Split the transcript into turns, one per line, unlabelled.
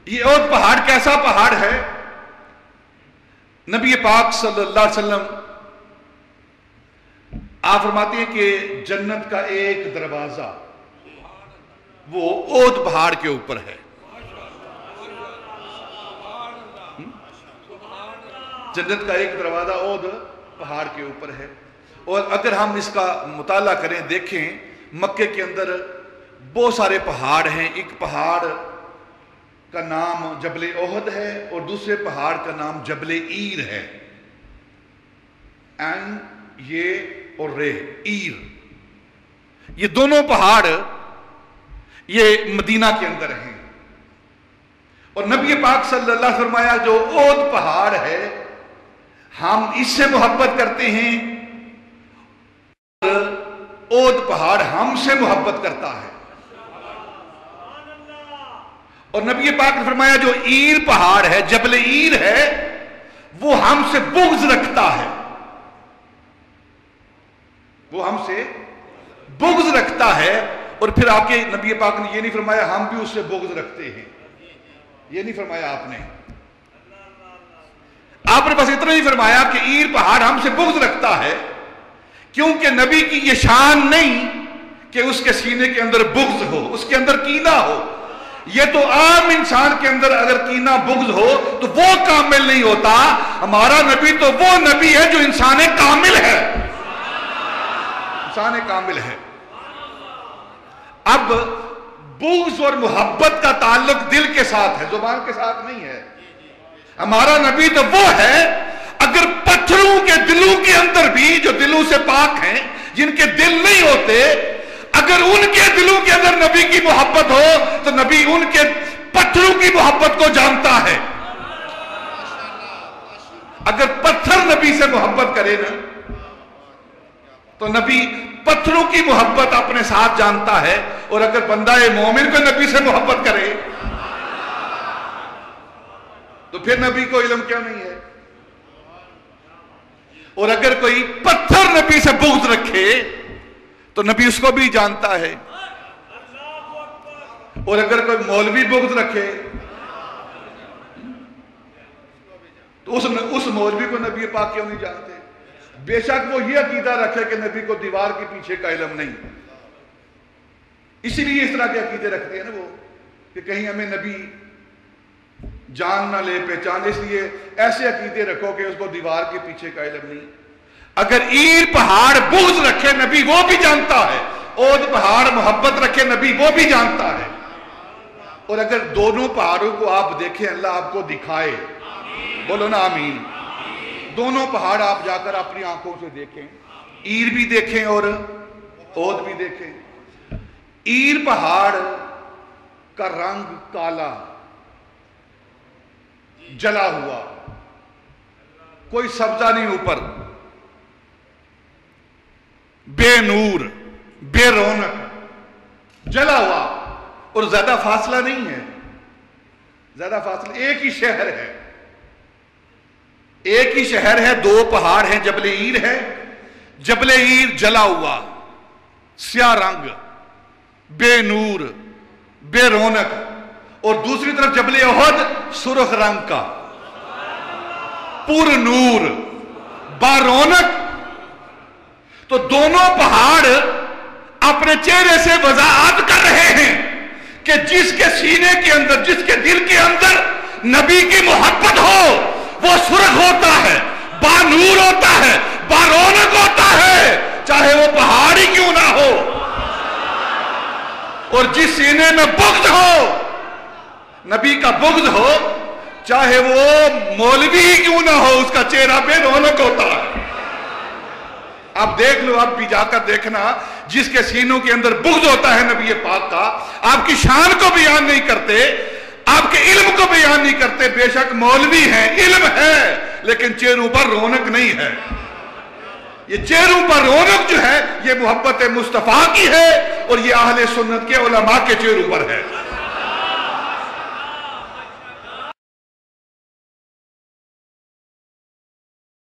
یہ احد پہاڑ کیسا پہاڑ ہے؟ نبی پاک صلی اللہ علیہ وسلم آپ فرماتے ہیں کہ جنت کا ایک دروازہ وہ احد پہاڑ کے اوپر ہے. جنت کا ایک دروازہ احد پہاڑ کے اوپر ہے. اور اگر ہم اس کا مطالعہ کریں، دیکھیں، مکے کے اندر بہت سارے پہاڑ ہیں. ایک پہاڑ کا نام جبل احد ہے اور دوسرے پہاڑ کا نام جبل عیر ہے. عین یہ اور رے عیر، یہ دونوں پہاڑ یہ مدینہ کے اندر ہیں. اور نبی پاک صلی اللہ علیہ وسلم فرمایا جو احد پہاڑ ہے ہم اس سے محبت کرتے ہیں اور احد پہاڑ ہم سے محبت کرتا ہے. اور نبی پاک نے فرمایا جو عیر پہاڑ ہے، جبل عیر ہے، وہ ہم سے بغض رکھتا ہے. وہ ہم سے بغض رکھتا ہے. اور پھر آپ کے نبی پاک نے یہ نہیں فرمایا ہم بھی اس سے بغض رکھتے ہیں، یہ نہیں فرمایا آپ نے. آپ نے بس اتنا ہی فرمایا کہ عیر پہاڑ ہم سے بغض رکھتا ہے، کیونکہ نبی کی یہ شان نہیں کہ اس کے سینے کے اندر بغض ہو، اس کے اندر کینہ ہو. یہ تو عام انسان کے اندر اگر کینہ بغض ہو تو وہ کامل نہیں ہوتا. ہمارا نبی تو وہ نبی ہے جو انسان کامل ہے، انسان کامل ہے. اب بغض اور محبت کا تعلق دل کے ساتھ ہے، زبان کے ساتھ نہیں ہے. ہمارا نبی تو وہ ہے اگر پتھروں کے دلوں کے اندر بھی، جو دلوں سے پاک ہیں، جن کے دل نہیں ہوتے، اگر ان کے دلوں کے اندر نبی کی محبت ہو تو نبی ان کے پتھروں کی محبت کو جانتا ہے. اگر پتھر نبی سے محبت کرے نا تو نبی پتھروں کی محبت اپنے ساتھ جانتا ہے. اور اگر بندہ مومن کو نبی سے محبت کرے تو پھر نبی کو علم کیوں نہیں ہے؟ اور اگر کوئی پتھر نبی سے بغض رکھے تو نبی اس کو بھی جانتا ہے. اور اگر کوئی مولوی بغض رکھے تو اس مولوی کو نبی پاک کیوں نہیں جانتے؟ بے شک وہ یہ عقیدہ رکھے کہ نبی کو دیوار کے پیچھے کا علم نہیں. اسی لیے اس طرح کے عقیدے رکھتے ہیں نا وہ کہ کہیں ہمیں نبی جان نہ لے پہچان، اس لیے ایسے عقیدے رکھو کہ اس کو دیوار کے پیچھے کا علم نہیں. اگر عیر پہاڑ بغض رکھے نبی وہ بھی جانتا ہے، احد پہاڑ محبت رکھے نبی وہ بھی جانتا ہے. اور اگر دونوں پہاڑوں کو آپ دیکھیں، اللہ آپ کو دکھائے، بولو نا آمین. دونوں پہاڑ آپ جا کر اپنی آنکھوں سے دیکھیں، عیر بھی دیکھیں اور احد بھی دیکھیں. عیر پہاڑ کا رنگ کالا، جلا ہوا، کوئی سبزہ نہیں اوپر، بے نور، بے رونق، جلا ہوا. اور زیادہ فاصلہ نہیں ہے، زیادہ فاصلہ، ایک ہی شہر ہے، ایک ہی شہر ہے. دو پہاڑ ہیں، جبل عیر ہے، جبل عیر جلا ہوا، سیاہ رنگ، بے نور، بے رونق. اور دوسری طرف جبل احد سرخ رنگ کا، پر نور، با رونق. تو دونوں پہاڑ اپنے چہرے سے وضاحت کر رہے ہیں کہ جس کے سینے کے اندر، جس کے دل کے اندر نبی کی محبت ہو وہ سرخ ہوتا ہے، با نور ہوتا ہے، با رونق ہوتا ہے، چاہے وہ پہاڑ ہی کیوں نہ ہو. اور جس سینے میں بغض ہو، نبی کا بغض ہو، چاہے وہ مولوی ہی کیوں نہ ہو، اس کا چہرہ بے رونق ہوتا ہے. آپ دیکھ لو، آپ بھی جا کر دیکھنا، جس کے سینوں کے اندر بغض ہوتا ہے نبی پاک کا، آپ کی شان کو بیان نہیں کرتے، آپ کے علم کو بیان نہیں کرتے. بے شک مولوی ہیں، علم ہے، لیکن چہروں پر رونق نہیں ہے. یہ چہروں پر رونق جو ہے یہ محبت مصطفیٰ کی ہے، اور یہ اہل سنت کے علماء کے چہروں پر ہے.